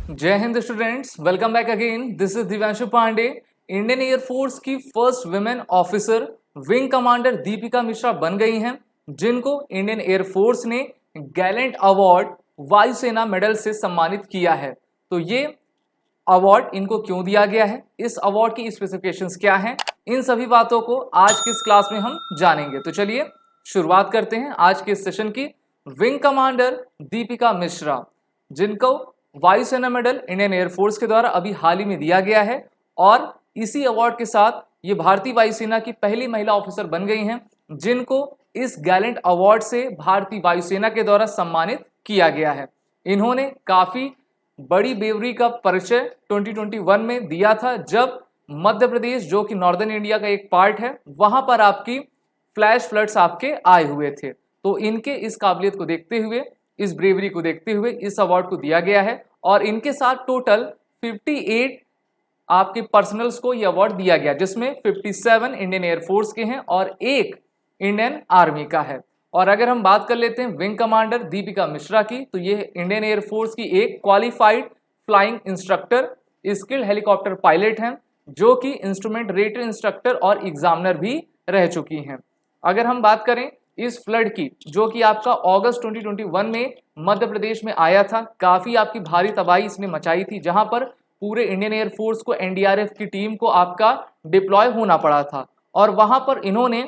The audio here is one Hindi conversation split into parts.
जय Hind students, welcome back again. This is Divyanshu Pandey. Indian Air Force की first women officer wing commander Deepika Mishra बन गई हैं, जिनको इंडियन एयरफोर्स ने गैलेंट अवार्ड वायुसेना मेडल से सम्मानित किया है। तो ये अवार्ड इनको क्यों दिया गया है, इस अवार्ड की स्पेसिफिकेशंस क्या हैं, इन सभी बातों को आज की इस क्लास में हम जानेंगे। तो चलिए शुरुआत करते हैं आज के इस सेशन की। विंग कमांडर दीपिका मिश्रा, जिनको वायुसेना मेडल इंडियन एयरफोर्स के द्वारा अभी हाल ही में दिया गया है, और इसी अवार्ड के साथ ये भारतीय वायुसेना की पहली महिला ऑफिसर बन गई हैं, जिनको इस गैलेंट अवार्ड से भारतीय वायुसेना के द्वारा सम्मानित किया गया है। इन्होंने काफी बड़ी बेवरी का परिचय 2021 में दिया था, जब मध्य प्रदेश, जो कि नॉर्दर्न इंडिया का एक पार्ट है, वहां पर आपकी फ्लैश फ्लड्स आपके आए हुए थे। तो इनके इस काबिलियत को देखते हुए, इस ब्रेवरी को देखते हुए इस अवार्ड को दिया गया है, और इनके साथ टोटल 58 आपके पर्सनल्स को यह अवार्ड दिया गया, जिसमें 57 इंडियन एयरफोर्स के हैं और एक इंडियन आर्मी का है। और अगर हम बात कर लेते हैं विंग कमांडर दीपिका मिश्रा की, तो ये इंडियन एयरफोर्स की एक qualified flying instructor, skilled helicopter pilot हैं, जो कि इंस्ट्रूमेंट रेटर इंस्ट्रक्टर और एग्जामिनर भी रह चुकी हैं। अगर हम बात करें इस फ्लड की, जो कि आपका अगस्त 2021 में मध्य प्रदेश में आया था, काफी आपकी भारी तबाही इसने मचाई थी, जहां पर पूरे इंडियन एयरफोर्स को एनडीआरएफ की टीम को आपका डिप्लॉय होना पड़ा था, और वहां पर इन्होंने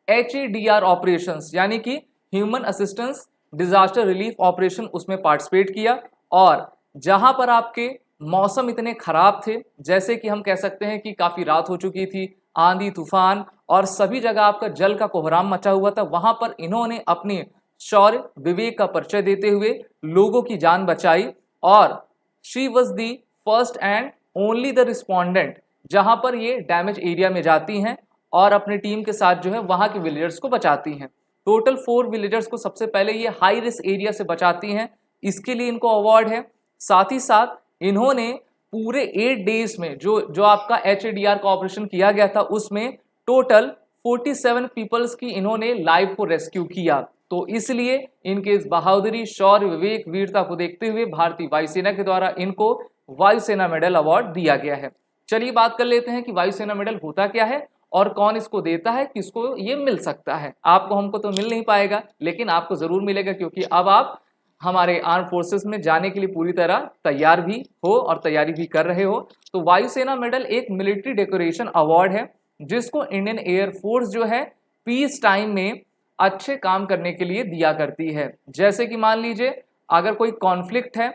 HADR ऑपरेशंस यानी कि human assistance disaster relief operation उसमें पार्टिसिपेट किया। और जहां पर आपके मौसम इतने खराब थे, जैसे कि हम कह सकते हैं कि काफी रात हो चुकी थी, आंधी तूफान और सभी जगह आपका जल का कोहराम मचा हुआ था, वहां पर इन्होंने अपनी शौर्य विवेक का परिचय देते हुए लोगों की जान बचाई। और she was the first and only the respondent, जहां पर ये डैमेज एरिया में जाती हैं और अपनी टीम के साथ जो है वहां के विलेजर्स को बचाती हैं। टोटल 4 विलेजर्स को सबसे पहले ये हाई रिस्क एरिया से बचाती हैं, इसके लिए इनको अवार्ड है। साथ ही साथ इन्होंने पूरे 8 डेज में जो आपका HADR का ऑपरेशन किया गया था, उसमें टोटल 47 पीपल्स की इन्होंने लाइफ को रेस्क्यू किया। तो इसलिए इनके इस बहादुरी, शौर्य, विवेक, वीरता को देखते हुए भारतीय वायुसेना के द्वारा इनको वायुसेना मेडल अवार्ड दिया गया है। चलिए बात कर लेते हैं कि वायुसेना मेडल होता क्या है और कौन इसको देता है, किसको ये मिल सकता है। आपको, हमको तो मिल नहीं पाएगा, लेकिन आपको जरूर मिलेगा, क्योंकि अब आप हमारे आर्म फोर्सेस में जाने के लिए पूरी तरह तैयार भी हो और तैयारी भी कर रहे हो। तो वायुसेना मेडल एक मिलिट्री डेकोरेशन अवार्ड है, जिसको इंडियन एयरफोर्स जो है पीस टाइम में अच्छे काम करने के लिए दिया करती है। जैसे कि मान लीजिए अगर कोई कॉन्फ्लिक्ट है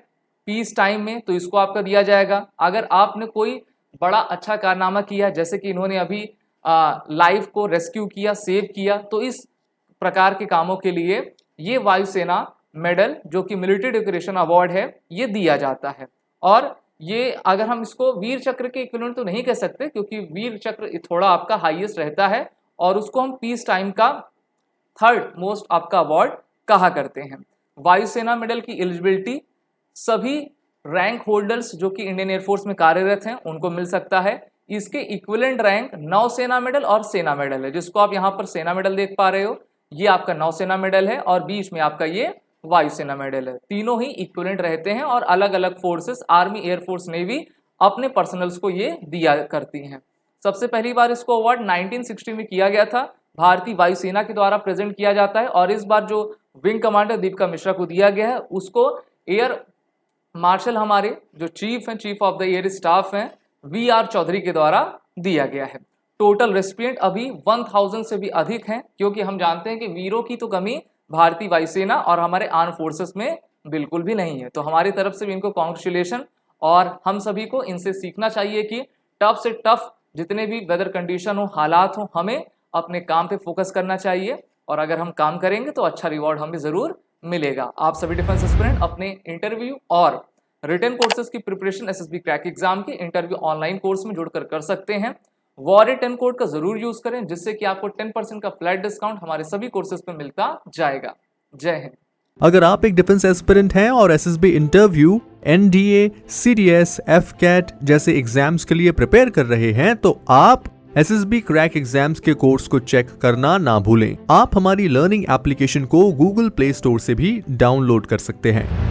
पीस टाइम में, तो इसको आपका दिया जाएगा। अगर आपने कोई बड़ा अच्छा कारनामा किया, जैसे कि इन्होंने अभी लाइफ को रेस्क्यू किया, सेव किया, तो इस प्रकार के कामों के लिए ये वायुसेना मेडल, जो कि मिलिट्री डेकोरेशन अवार्ड है, ये दिया जाता है। और ये अगर हम इसको वीर चक्र के इक्विवेलेंट तो नहीं कह सकते, क्योंकि वीर चक्र थोड़ा आपका हाईएस्ट रहता है, और उसको हम पीस टाइम का 3rd मोस्ट आपका अवार्ड कहा करते हैं। वायुसेना मेडल की एलिजिबिलिटी सभी रैंक होल्डर्स जो कि इंडियन एयरफोर्स में कार्यरत हैं उनको मिल सकता है। इसके इक्विवेलेंट रैंक नौसेना मेडल और सेना मेडल है, जिसको आप यहाँ पर सेना मेडल देख पा रहे हो, ये आपका नौसेना मेडल है, और बीच में आपका ये वायुसेना मेडल है। तीनों ही इक्विवेलेंट रहते हैं, और अलग अलग फोर्सेस, आर्मी, एयरफोर्स, नेवी अपने पर्सनल्स को ये दिया करती हैं। सबसे पहली बार इसको अवार्ड 1960 में किया गया था, भारतीय वायुसेना के द्वारा प्रेजेंट किया जाता है, और इस बार जो विंग कमांडर दीपिका मिश्रा को दिया गया है, उसको एयर मार्शल, हमारे जो चीफ हैं, chief of the air staff हैं, VR चौधरी के द्वारा दिया गया है। टोटल रेसिपिएंट अभी 1000 से भी अधिक हैं, क्योंकि हम जानते हैं कि वीरों की तो कमी भारतीय वायुसेना और हमारे आर्म फोर्सेस में बिल्कुल भी नहीं है। तो हमारी तरफ से भी इनको कॉन्ग्रेचुलेशन, और हम सभी को इनसे सीखना चाहिए कि टफ से टफ जितने भी वेदर कंडीशन हो, हालात हो, हमें अपने काम पे फोकस करना चाहिए, और अगर हम काम करेंगे तो अच्छा रिवॉर्ड हमें जरूर मिलेगा। आप सभी डिफेंस एस्पिरेंट अपने इंटरव्यू और रिटन कोर्सेज की प्रिपरेशन SSB क्रैक एग्जाम के इंटरव्यू ऑनलाइन कोर्स में जुड़कर कर सकते हैं। वॉरियर 10 कोड का जरूर यूज करें, जिससे कि आपको 10% का फ्लैट डिस्काउंट हमारे सभी कोर्सेज पे मिलता जाएगा। जय हिंद। अगर आप एक डिफेंस एस्पिरेंट हैं और SSB interview, NDA, CDS, FCAT जैसे एग्जाम्स के लिए प्रिपेयर कर रहे हैं, तो आप SSB क्रैक एग्जाम्स के कोर्स को चेक करना ना भूलें। आप हमारी लर्निंग एप्लीकेशन को गूगल प्ले स्टोर से भी डाउनलोड कर सकते हैं।